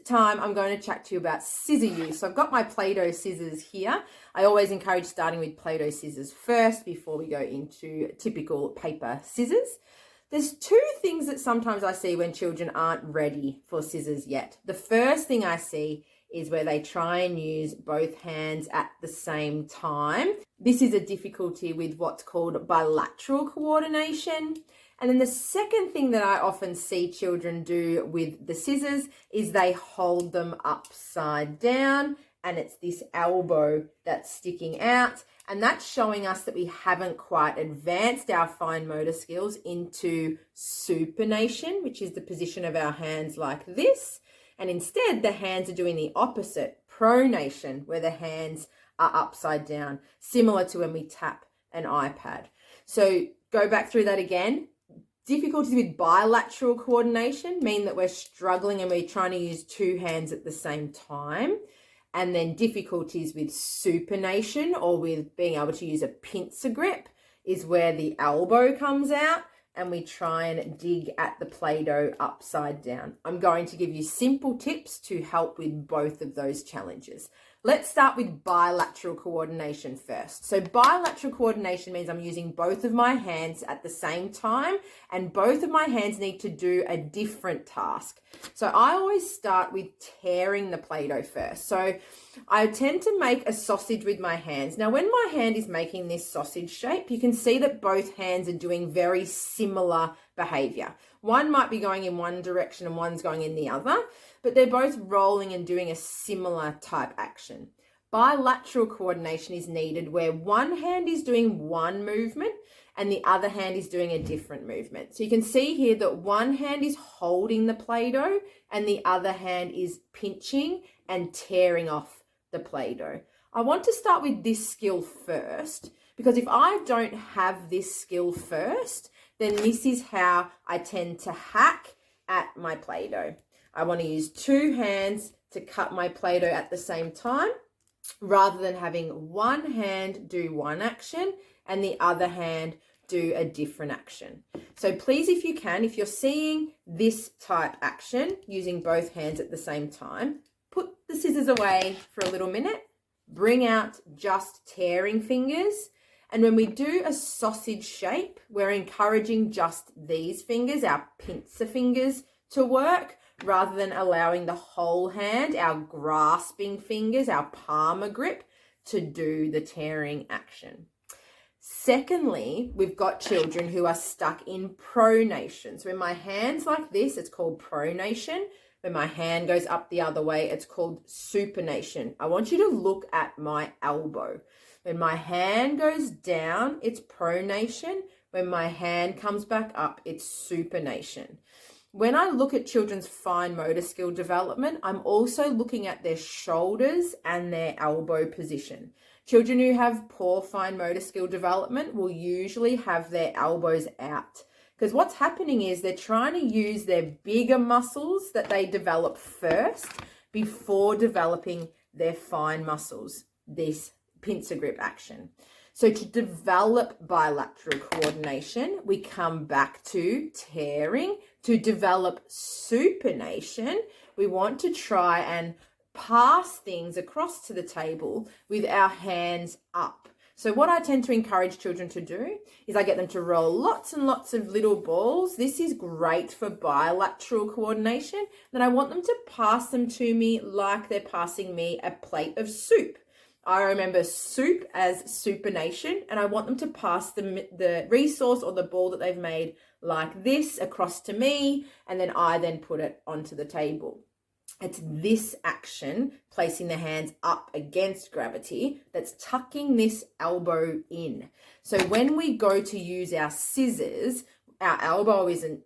time, I'm going to chat to you about scissor use. So I've got my Play-Doh scissors here. I always encourage starting with Play-Doh scissors first before we go into typical paper scissors. There's two things that sometimes I see when children aren't ready for scissors yet. The first thing I see is where they try and use both hands at the same time. This is a difficulty with what's called bilateral coordination. And then the second thing that I often see children do with the scissors is they hold them upside down, and it's this elbow that's sticking out. And that's showing us that we haven't quite advanced our fine motor skills into supination, which is the position of our hands like this. And instead, the hands are doing the opposite, pronation, where the hands are upside down, similar to when we tap an iPad. So go back through that again. Difficulties with bilateral coordination mean that we're struggling and we're trying to use two hands at the same time. And then difficulties with supination, or with being able to use a pincer grip, is where the elbow comes out and we try and dig at the Play-Doh upside down. I'm going to give you simple tips to help with both of those challenges. Let's start with bilateral coordination first. So bilateral coordination means I'm using both of my hands at the same time, and both of my hands need to do a different task. So I always start with tearing the Play-Doh first. So I tend to make a sausage with my hands. Now, when my hand is making this sausage shape, you can see that both hands are doing very similar behavior. One might be going in one direction and one's going in the other, but they're both rolling and doing a similar type action. Bilateral coordination is needed where one hand is doing one movement and the other hand is doing a different movement. So you can see here that one hand is holding the Play-Doh and the other hand is pinching and tearing off the Play-Doh. I want to start with this skill first, because if I don't have this skill first, then this is how I tend to hack at my Play-Doh. I want to use two hands to cut my Play-Doh at the same time, rather than having one hand do one action and the other hand do a different action. So please, if you can, if you're seeing this type action using both hands at the same time, put the scissors away for a little minute, bring out just tearing fingers. And when we do a sausage shape, we're encouraging just these fingers, our pincer fingers, to work, rather than allowing the whole hand, our grasping fingers, our palmar grip, to do the tearing action. Secondly, we've got children who are stuck in pronation. So when my hand's like this, it's called pronation. When my hand goes up the other way, it's called supination. I want you to look at my elbow. When my hand goes down, it's pronation. When my hand comes back up, it's supination. When I look at children's fine motor skill development, I'm also looking at their shoulders and their elbow position. Children who have poor fine motor skill development will usually have their elbows out, because what's happening is they're trying to use their bigger muscles that they develop first before developing their fine muscles, this pincer grip action. So to develop bilateral coordination, we come back to tearing. To develop supination, we want to try and pass things across to the table with our hands up. So what I tend to encourage children to do is I get them to roll lots and lots of little balls. This is great for bilateral coordination. Then I want them to pass them to me like they're passing me a plate of soup. I remember soup as supination, and I want them to pass the resource or the ball that they've made like this across to me, and then I then put it onto the table. It's this action, placing the hands up against gravity, that's tucking this elbow in. So when we go to use our scissors, our elbow isn't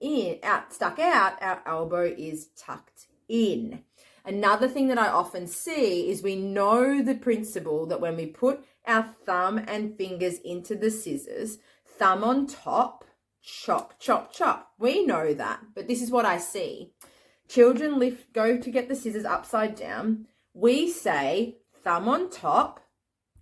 stuck out, our elbow is tucked in. Another thing that I often see is we know the principle that when we put our thumb and fingers into the scissors, thumb on top, chop, chop, chop. We know that, but this is what I see. Children go to get the scissors upside down. We say thumb on top,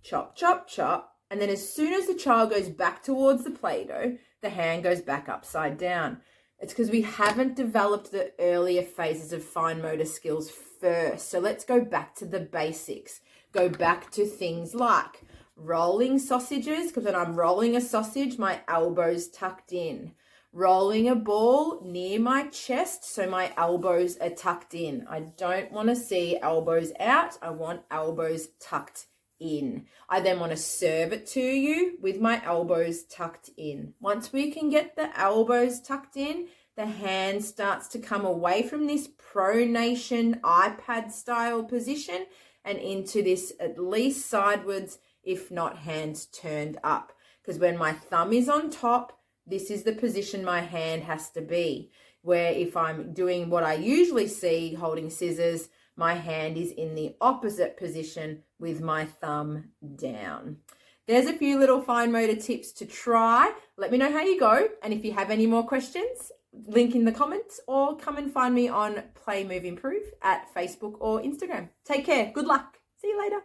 chop, chop, chop. And then as soon as the child goes back towards the Play-Doh, the hand goes back upside down. It's because we haven't developed the earlier phases of fine motor skills first. So let's go back to the basics. Go back to things like rolling sausages, because when I'm rolling a sausage, my elbow's tucked in. Rolling a ball near my chest, so my elbows are tucked in. I don't want to see elbows out. I want elbows tucked in. I then want to serve it to you with my elbows tucked in. Once we can get the elbows tucked in, the hand starts to come away from this pronation iPad style position and into this at least sidewards, if not hands turned up. Because when my thumb is on top, this is the position my hand has to be. Where if I'm doing what I usually see holding scissors, my hand is in the opposite position with my thumb down. There's a few little fine motor tips to try. Let me know how you go. And if you have any more questions, link in the comments or come and find me on Play Move Improve at Facebook or Instagram. Take care. Good luck. See you later.